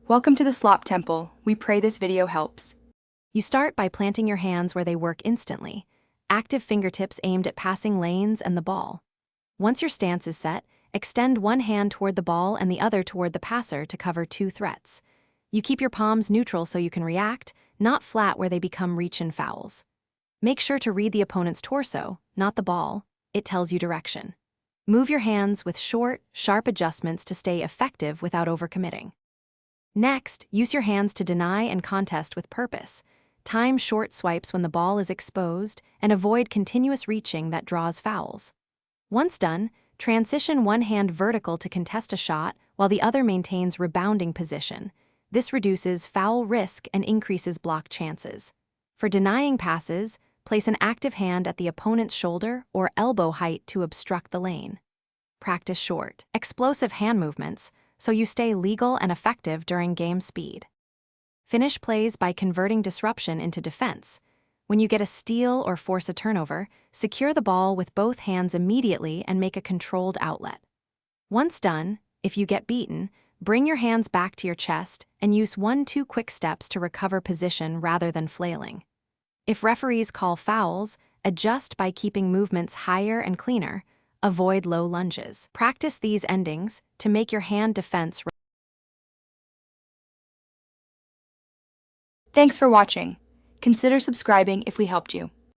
Welcome to the Slop Temple. We pray this video helps. You start by planting your hands where they work instantly, active fingertips aimed at passing lanes and the ball. Once your stance is set, extend one hand toward the ball and the other toward the passer to cover two threats. You keep your palms neutral so you can react, not flat where they become reach-in fouls. Make sure to read the opponent's torso, not the ball. It tells you direction. Move your hands with short, sharp adjustments to stay effective without overcommitting. Next, use your hands to deny and contest with purpose. Time short swipes when the ball is exposed and avoid continuous reaching that draws fouls. Once done, transition one hand vertical to contest a shot while the other maintains rebounding position. This reduces foul risk and increases block chances. For denying passes, place an active hand at the opponent's shoulder or elbow height to obstruct the lane. Practice short, explosive hand movements so you stay legal and effective during game speed. Finish plays by converting disruption into defense. When you get a steal or force a turnover, secure the ball with both hands immediately and make a controlled outlet. Once done, if you get beaten, bring your hands back to your chest and use 1-2 quick steps to recover position rather than flailing. If referees call fouls, adjust by keeping movements higher and cleaner. Avoid low lunges. Practice these endings to make your hand defense. Thanks for watching. Consider subscribing if we helped you.